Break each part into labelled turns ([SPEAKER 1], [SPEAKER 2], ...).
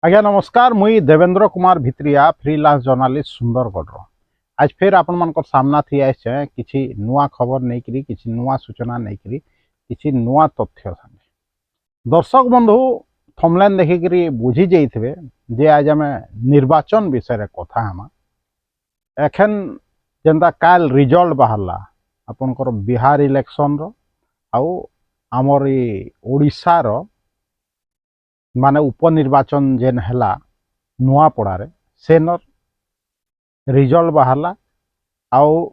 [SPEAKER 1] आज्ञा नमस्कार मुई देवेंद्र कुमार भित्रिया फ्रीलांस जर्नालिस्ट सुंदरगढ़ आज फिर आपण मान सामना थी आसे किसी नुआ खबर नहीं करी किसी नुआ सूचना नहीं करी किसी नुआ तथ्य सामने दर्शक बंधु थमलाइन देखिक बुझी जाइए जे आज आम निर्वाचन विषय कथा हम एखन जेनता काल रिजल्ट बाहरला आपनकर बिहार इलेक्शन रो आउ आमर ओडिशा रो माने उपनिर्वाचन जेन हैला नुआपड़ारे सेनर रिजल्ट बाहरला आउ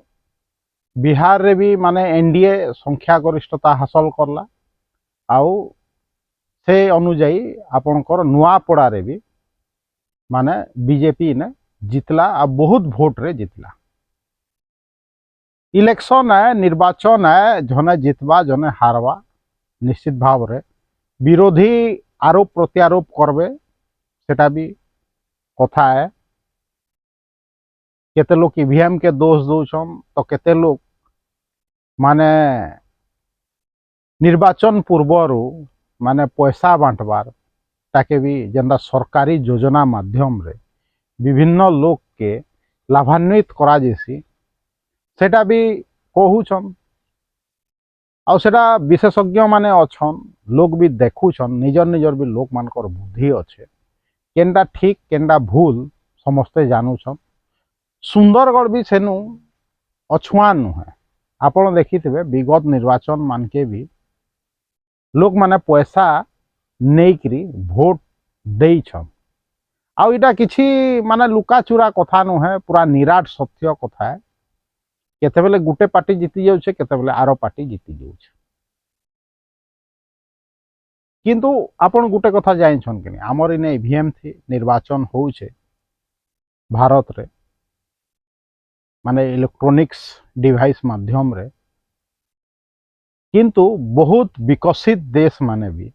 [SPEAKER 1] बिहार रे भी माने एनडीए संख्या गरिष्ठता हासिल करला आउ से अनुजाई आपनकर नुआपड़ारे भी माने बीजेपी ने जितला आ बहुत भोट रे जितला। इलेक्शन है निर्वाचन है जने जितवा जने हारवा निश्चित भाव रे विरोधी आरोप प्रत्यारोप करबे सेटा भी कथा है। केते लोग ईवीएम के दोष दौन तो केते लोग माने निर्वाचन पूर्वर माने पैसा बांटबार ताके भी जेंदा सरकारी योजना माध्यम रे विभिन्न लोग के लाभान्वित करा जैसी सेटा भी कहूछन आउ सेटा विशेषज्ञ माने अच्छन लोग भी देखुछन निजर निजर भी लोक मानकर बुद्धि अच्छे केनटा ठीक केनटा भूल समस्ते जानूछन। सुंदरगढ़ भी सेनु अछुआ नुहे आपण देखिथिबे विगत निर्वाचन मानके भी लोक माने पैसा नेइकरी भोट देइछन आउ इटा किछि माने लुकाचुरा कथा नुहे पूरा निराट सत्य कथा है। केतेबेले गुटे पार्टी जीति जाउछे केतेबेले आरो पार्टी जीति जाउछे किंतु आपण गुटे कथा जानिछन कि आमर इने ईवीएम थी निर्वाचन होउछे भारत रे माने इलेक्ट्रॉनिक्स डिवाइस माध्यम रे किंतु बहुत विकसित देश माने भी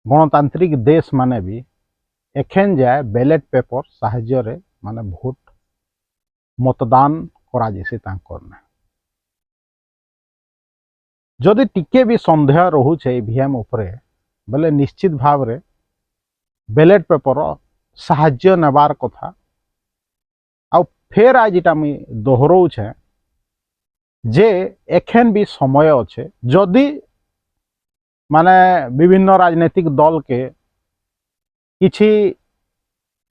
[SPEAKER 1] गणतांत्रिक देश माने भी एखेन जाए बैलेट पेपर साहाय्य रे माने भोट मतदान करा जैसे जदि टिके भी संदेह रोचे ईवीएम उपरे बोले निश्चित भाव रे बैलेट पेपर साहाय्य नेबार कथा आ फेर आज इटा मुई दोहराऊे जे एखेन भी समय अच्छे जदि माने विभिन्न राजनीतिक दल के किछि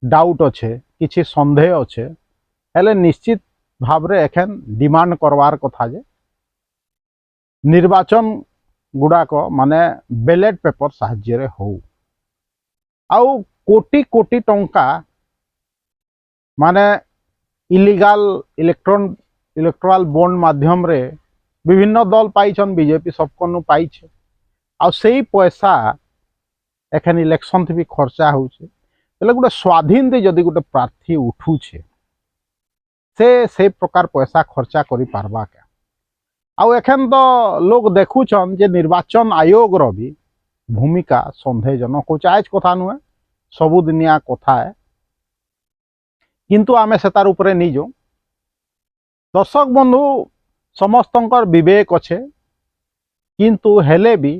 [SPEAKER 1] डाउट अच्छे किछि संदेह अच्छे हेले निश्चित भाव रे एखेन डिमांड करवार कथा जे निर्वाचन गुड़ाक माने बैलेट पेपर साहाय्य रे हो आउ कोटी कोटी टंका माने इलीगल इलेक्ट्राल बॉन्ड माध्यम रे विभिन्न दल पाइछन बीजेपी सबको पाइछे आउ सेही पैसा एखन इलेक्शन थी भी खर्चा होउछे बेले गोटे स्वाधीन दे जदि गोटे प्रार्थी उठुछे से प्रकार पैसा खर्चा करि पारबा के आउ एखन तो लोग देखुछन जे निर्वाचन आयोग रो भी भूमिका संदेहजनक हो आज कथा नुहे सबुदिनिया कथा है किंतु आमे सेतार उपरे नहीं जो दर्शक बंधु समस्तंकर विवेक अच्छे किंतु हेले भी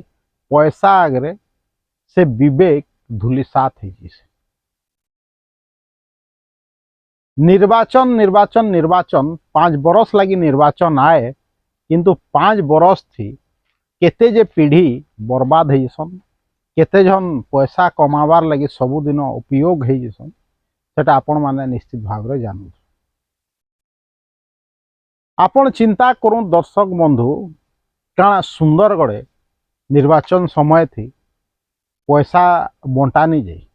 [SPEAKER 1] पैसा आगरे से विवेक धूलिसात हो निर्वाचन निर्वाचन निर्वाचन 5 बरस लगी निर्वाचन आए किंतु 5 बरस थी केते जे पीढ़ी बर्बाद होसन केते जन पैसा कमावार लगी सबुदिन उपयोग होसन सेटा आपण माने निश्चित भाव रे जानू। आपण चिंता करूँ दर्शक बंधु काना सुंदरगढ़ निर्वाचन समय थी पैसा बंटानी जाए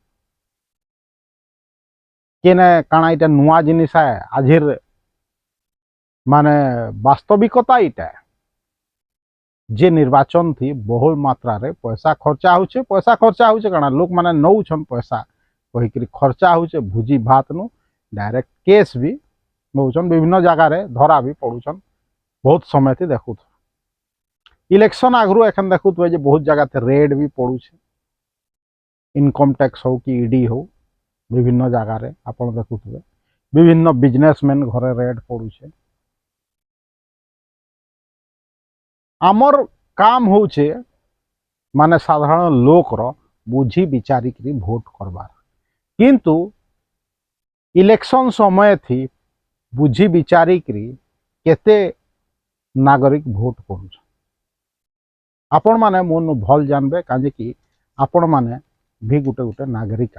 [SPEAKER 1] केने काना इटा नुआ जिनिस है आजिर माने वास्तविकता इटा जे निर्वाचन थी बहुल मात्रा रे पैसा खर्चा होचे काना लोक माने नौछन पैसा कहिकरी खर्चा होचे भुजी भात नु डायरेक्ट केस भी नौछन विभिन्न जगह रे धरा भी पड़ुछन बहुत समय थी देखुथ इलेक्शन आगरू एखन देखुथ जे बहुत जगह थे रेड भी पड़ुछे इनकम टैक्स हो कि ईडी हो विभिन्न जगह रे आपण देखुथे विभिन्न बिजनेसमैन घरे रेड पड़ुछे आमर काम होचे माने साधारण लोक रो बुझी विचारिक भोट करबार किंतु इलेक्शन समय थी बुझी विचारिकी केते नागरिक भोट कर आपण माने मोन भल जानबे काजे कि आपण माने भी गुटे गुटे नागरिक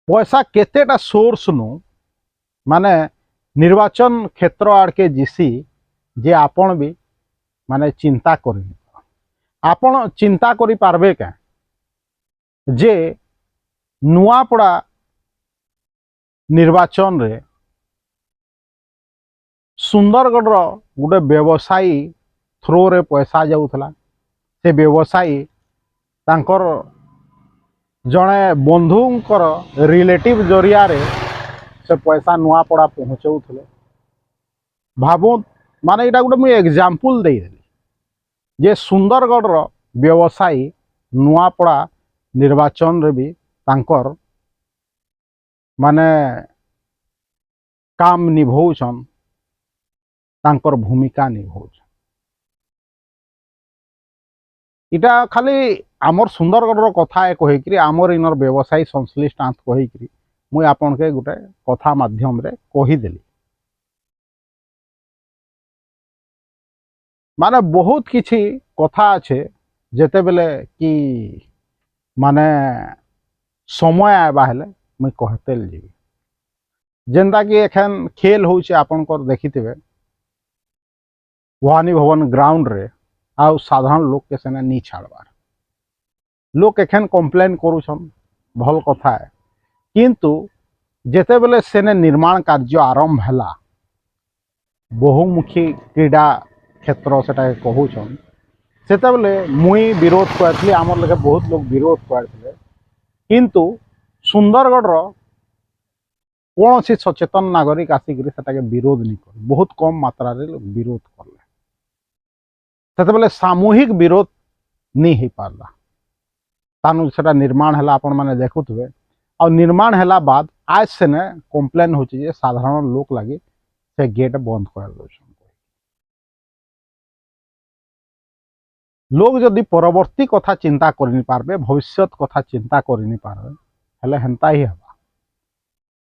[SPEAKER 1] पैसा केतेटा सोर्स नु माने निर्वाचन क्षेत्र आड़के जिसी जे आपण भी माने चिंता करि आपण चिंता करि पारबे के जे नुआपड़ा निर्वाचन रे सुंदरगढ़ गोटे व्यवसायी थ्रो रे पैसा जाऊला से व्यवसायी तांकर जड़े बंधुंकर रिलेटिव जरिया रे से पैसा नुआपड़ा पहुँचाऊले भावु माने यहाँ गोटे मुझे एग्जाम्पल देदेली जे सुंदरगढ़ व्यवसायी नुआपड़ा निर्वाचन रे भी तांकर माने काम निभौछन तांकर भूमिका निभौछन इटा खाली आमर सुंदरगढ़ कथा कहीकि आमर इनर व्यवसायी संश्लिष्ट आंत कहीकि मुई आपन के गोटे कथा माध्यम रे कहीदेली माने बहुत किछि कथा अच्छे जेते बेले कि माने समय आवा हेले मुई कहतेल जीवी जेनता कि एखन खेल होउछे आपनकर देखिथिबे भवानी भवन ग्राउंड रे आउ साधारण लोक के सेने नी छाड़बार लोक एखन कंप्लेन करूछन भल कथा है किंतु जेते बेले सेने निर्माण कार्य आरंभ हैला बहुमुखी क्रीड़ा क्षेत्र सेटा कहूछन सेते बेले मुई विरोध करथली हमर लगे बहुत लोग विरोध करथिले किंतु सुंदरगढ़ कौन सी सचेतन नागरिक आसिक सेटाके विरोध नहीं कर बहुत कम मात्रा रे लोग विरोध करले सेते बेले सामूहिक विरोध नहीं हो पारला तानु सेटा निर्माण हैला आपण माने देखुथबे और निर्माण हैला बाद आज से ने कंप्लेन होची जे साधारण लोक लागि से गेट बंद कर दउछन लोग जदि परवर्ती कथा चिंता करनी पारबे भविष्यत कथा चिंता करनी पारबे हेले हेंता ही हबा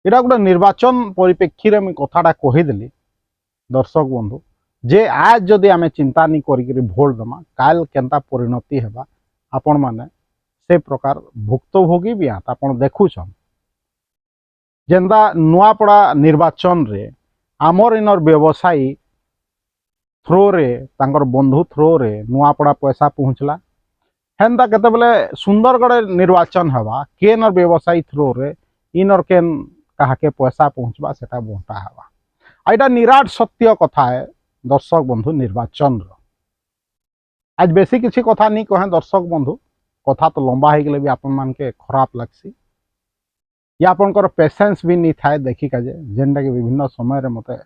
[SPEAKER 1] एटा गोटे निर्वाचन परिप्रेक्षी रे मैं कथाटा कहीदेली दर्शक बंधु जे आज जदि आमे चिंता नहीं करी भोट दमा काल केंता परिणति हेबा आपण माने से प्रकार भुक्तभोगी भी आत आपण देखुछन जेंदा नुआपड़ा निर्वाचन रे आमर इनर व्यवसायी थ्रो रे तांकर बंधु थ्रो रे नुआपड़ा पैसा पहुँचला हेन्ता केते बेले सुंदरगढ़ निर्वाचन हवा केनर व्यवसायी थ्रो रे इनर केन काहाके पैसा पहुँचबा सेटा बंटा हवा आइटा निराट सत्य कथा है दर्शक बंधु निर्वाचन आज बेसी किसी कथा नहीं कहे दर्शक बंधु कथा तो लंबा हो गले भी आपण मान के खराब लगसी या आपनकर पेशेंस भी नहीं थाए देखी काजे जेनटा कि विभिन्न समय रे मते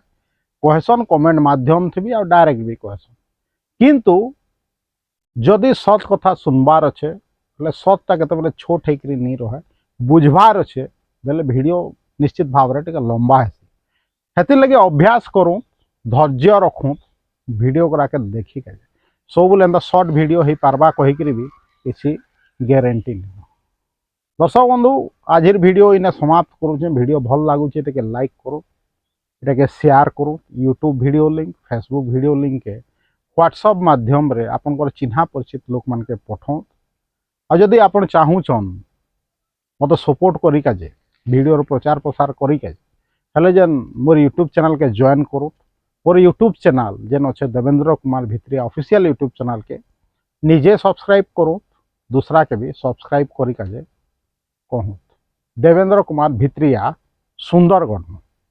[SPEAKER 1] कहसन कमेंट माध्यम थी और डायरेक्ट भी कहसन किंतु जदि सच कथा सुनबार अच्छे बोले सचटा केते छोट होकर नहीं रहे बुझबार अच्छे बोले वीडियो निश्चित भाव रे टिके लंबा है लगे अभ्यास करूँ धैर्य रखूँ वीडियो करा के देखी के सब बोले एंता शॉर्ट वीडियो हो पार्बा कहीकि भी किसी गारंटी नहीं दर्शक बंधु आज वीडियो इने समाप्त करूँ वीडियो भल लगुचे टिके लाइक करूँ इटाके शेयर करूँ YouTube video link Facebook video link के व्हाट्सएप माध्यम रे आपनकर चिन्हा परिचित लोक मान के पठाऊँ और जदि आपन चाहूचन मत सपोर्ट करी काजे वीडियो प्रचार प्रसार करी काजे हेले जेन मोर यूट्यूब चैनल के जॉइन करूँ मोर यूट्यूब चैनल जेन अच्छे Devendra Kumar Bhitriya official YouTube channel के निजे सब्सक्राइब करूँ दूसरा के भी सब्सक्राइब करी काजे कहूँ देवेंद्र कुमार भित्रिया सुंदरगढ़।